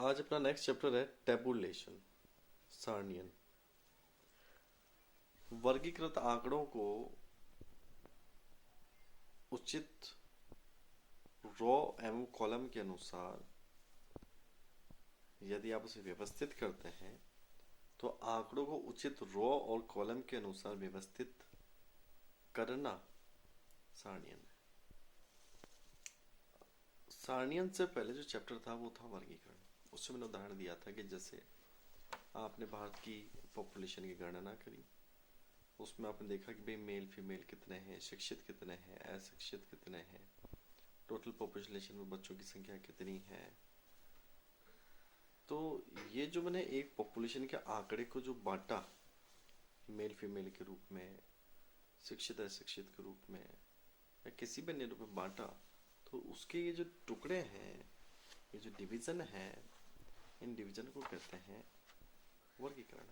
आज अपना next chapter है टेबुलेशन, सारणियन। वर्गीकृत आंकड़ों को उचित रो एवं कॉलम के अनुसार यदि आप उसे व्यवस्थित करते हैं तो आंकड़ों को उचित रो और कॉलम के अनुसार व्यवस्थित करना सारणियन है। सारणियन से पहले जो चैप्टर था वो था वर्गीकरण। उससे मैंने उदाहरण दिया था कि जैसे आपने भारत की पॉपुलेशन की गणना करी, उसमें आपने देखा कि भाई मेल फीमेल कितने हैं, शिक्षित कितने हैं, अशिक्षित कितने हैं, टोटल पॉपुलेशन में बच्चों की संख्या कितनी है। तो ये जो मैंने एक पॉपुलेशन के आंकड़े को जो बांटा मेल फीमेल के रूप में, शिक्षित अशिक्षित के रूप में या किसी भी अन्य रूप में बांटा, तो उसके ये जो टुकड़े हैं, ये जो डिवीजन है, इन डिवीजन को कहते हैं वर्गीकरण।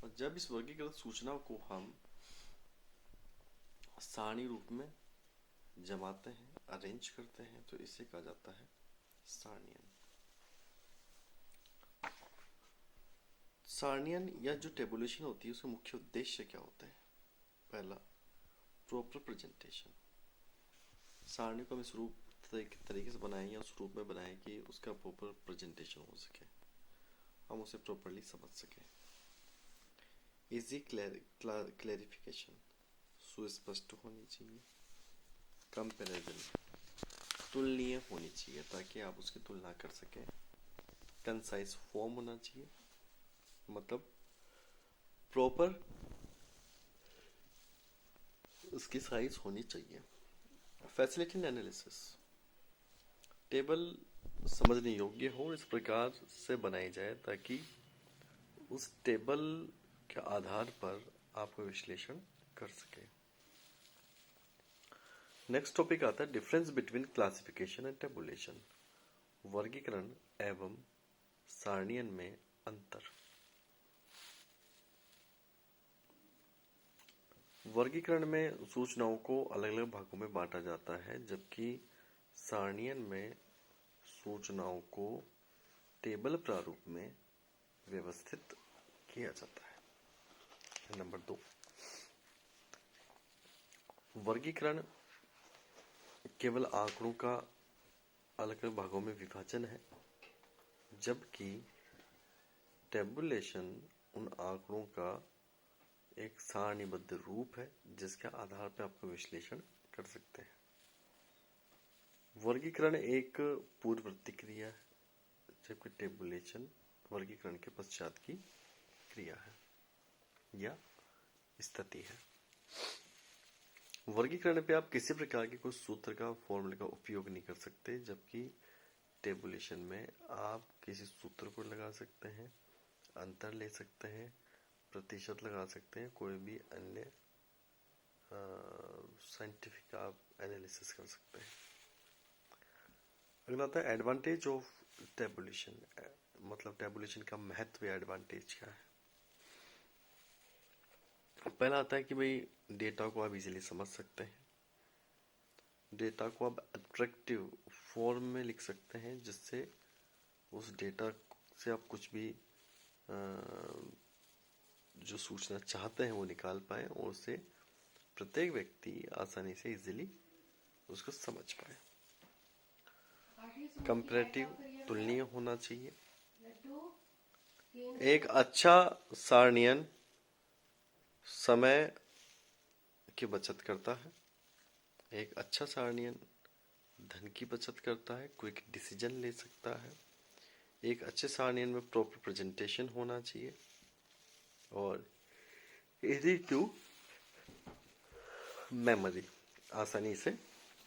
और जब इस वर्गीकृत सूचना को हम सारणी रूप में जमाते हैं, अरेंज करते हैं, तो इसे कहा जाता है सारणियन। सारणियन या जो टेबुलेशन होती है उसका मुख्य उद्देश्य क्या होता है? पहला, प्रॉपर प्रेजेंटेशन। सारणी को हम इस रूप तरीके से बनाएं या उस रूप में बनाएं कि उसका प्रॉपर प्रेजेंटेशन हो सके, हम उसे प्रॉपरली समझ सकें। इजी क्लैरिफिकेशन, सुस्पष्ट होनी चाहिए। कंपैरिजन, तुलनीय होनी चाहिए ताकि आप उसकी तुलना कर सकें। कंसाइज फॉर्म होना चाहिए, मतलब प्रॉपर उसकी साइज होनी चाहिए। फैसिलिटी एनालिसिस, टेबल समझने योग्य हो, इस प्रकार से बनाई जाए ताकि उस टेबल के आधार पर आप विश्लेषण कर सके। नेक्स्ट टॉपिक आता है difference between classification and tabulation, वर्गीकरण एवं सारणियन में अंतर। वर्गीकरण में सूचनाओं को अलग अलग भागों में बांटा जाता है, जबकि सारणियन में सूचनाओं को टेबल प्रारूप में व्यवस्थित किया जाता है। नंबर 2, वर्गीकरण केवल आंकड़ों का अलग अलग भागों में विभाजन है, जबकि टेबुलेशन उन आंकड़ों का एक सारणीबद्ध रूप है जिसके आधार पर आपका विश्लेषण कर सकते हैं। वर्गीकरण एक पूर्व प्रतिक्रिया है, जबकि टेबुलेशन वर्गीकरण के पश्चात की क्रिया है या स्थिति है। वर्गीकरण पे आप किसी प्रकार के कोई सूत्र का, फॉर्मूले का उपयोग नहीं कर सकते, जबकि टेबुलेशन में आप किसी सूत्र को लगा सकते हैं, अंतर ले सकते हैं, प्रतिशत लगा सकते हैं, कोई भी अन्य साइंटिफिक आप एनालिसिस कर सकते हैं। अगला आता है एडवांटेज ऑफ टेबुलेशन, मतलब टेबुलेशन का महत्व या एडवांटेज क्या है। पहला आता है कि भाई डेटा को आप इजीली समझ सकते हैं, डेटा को आप अट्रैक्टिव फॉर्म में लिख सकते हैं, जिससे उस डेटा से आप कुछ भी जो सूचना चाहते हैं वो निकाल पाए और उसे प्रत्येक व्यक्ति आसानी से इजीली उसको समझ पाए। कंपैरेटिव, तुलनीय होना चाहिए। एक अच्छा सारणियन समय की बचत करता है, एक अच्छा सारणियन धन की बचत करता है, क्विक डिसीजन ले सकता है। एक अच्छे सारणियन में प्रॉपर प्रेजेंटेशन होना चाहिए और इजी टू मेमोरी, आसानी से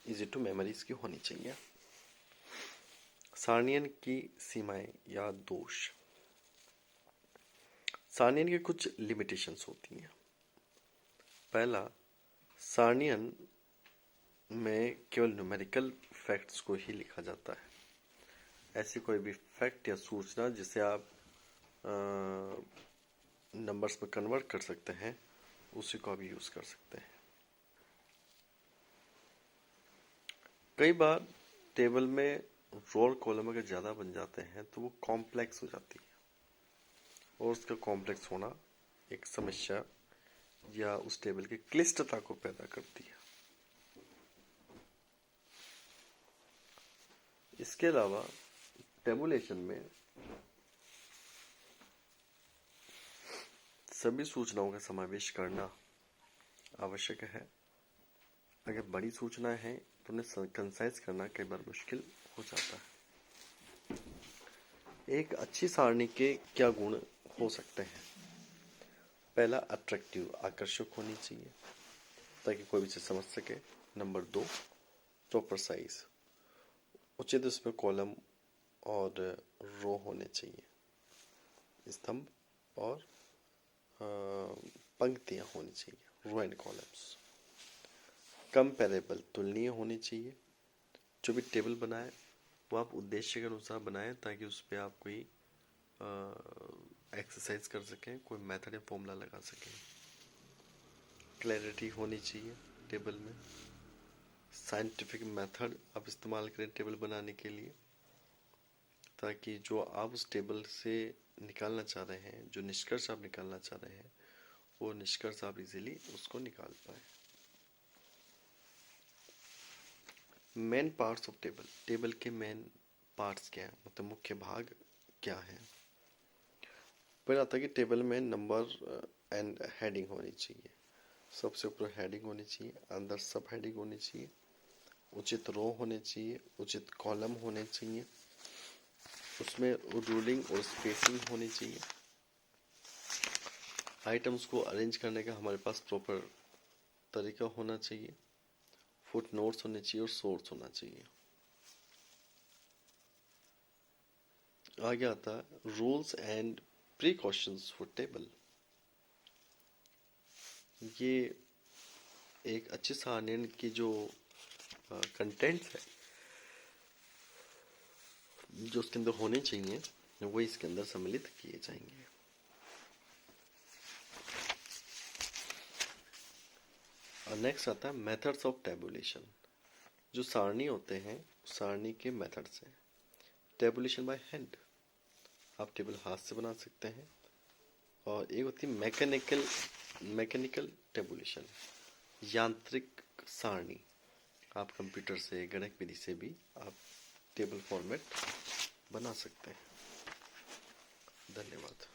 इजी टू मेमोरी इसकी होनी चाहिए। सारणियन की सीमाएं या दोष। सारणियन के कुछ लिमिटेशंस होती हैं। पहला, सारणियन में केवल न्यूमेरिकल फैक्ट्स को ही लिखा जाता है। ऐसी कोई भी फैक्ट या सूचना जिसे आप नंबर्स में कन्वर्ट कर सकते हैं, उसी को आप यूज कर सकते हैं। कई बार टेबल में रो और कॉलम अगर ज़्यादा बन जाते हैं तो वो कॉम्प्लेक्स हो जाती है, और उसका कॉम्प्लेक्स होना एक समस्या या उस टेबल की क्लिष्टता को पैदा करती है। इसके अलावा टेबुलेशन में सभी सूचनाओं का समावेश करना आवश्यक है। अगर बड़ी सूचनाएं हैं तो उन्हें कंसाइज करना कई बार मुश्किल हो जाता है। एक अच्छी सारणी के क्या गुण हो सकते हैं? पहला, अट्रैक्टिव, आकर्षक होनी चाहिए ताकि कोई भी चीज समझ सके। नंबर 2, प्रॉपर साइज, उचित उसमें कॉलम और रो होने चाहिए, स्तंभ और पंक्तियां होनी चाहिए, रो एंड कॉलम्स। कंपेरेबल, तुलनीय होनी चाहिए। जो भी टेबल बनाए वो आप उद्देश्य के अनुसार बनाएं ताकि उस पर आप कोई एक्सरसाइज कर सकें, कोई मेथड या फॉर्मूला लगा सकें। क्लैरिटी होनी चाहिए टेबल में। साइंटिफिक मेथड आप इस्तेमाल करें टेबल बनाने के लिए, ताकि जो आप उस टेबल से निकालना चाह रहे हैं, जो निष्कर्ष आप निकालना चाह रहे हैं, वो निष्कर्ष आप इजीली उसको निकाल पाए। Main parts of table, table के मेन पार्ट्स क्या है, मतलब मुख्य भाग क्या है। फिर आता है कि टेबल में नंबर एंड हेडिंग होनी चाहिए। सबसे ऊपर हेडिंग होनी चाहिए, अंदर सब हेडिंग होनी चाहिए, उचित रो होने चाहिए, उचित कॉलम होने चाहिए, उसमें रूलिंग और स्पेसिंग होनी चाहिए। आइटम्स को अरेंज करने का हमारे पास प्रॉपर तरीका होना चाहिए। फुट नोट्स होने चाहिए और सोर्स होना चाहिए। आगे आता है rules and precautions for table. ये एक अच्छी सारणी की जो कंटेंट्स है, जो उसके अंदर होने चाहिए, वो इसके अंदर सम्मिलित किए जाएंगे। और नेक्स्ट आता है मेथड्स ऑफ टेबुलेशन। जो सारणी होते हैं, सारणी के मेथड्स हैं। टेबुलेशन बाय हैंड, आप टेबल हाथ से बना सकते हैं। और एक होती है मैकेनिकल टेबुलेशन, यांत्रिक सारणी। आप कंप्यूटर से, गणक विधि से भी आप टेबल फॉर्मेट बना सकते हैं। धन्यवाद।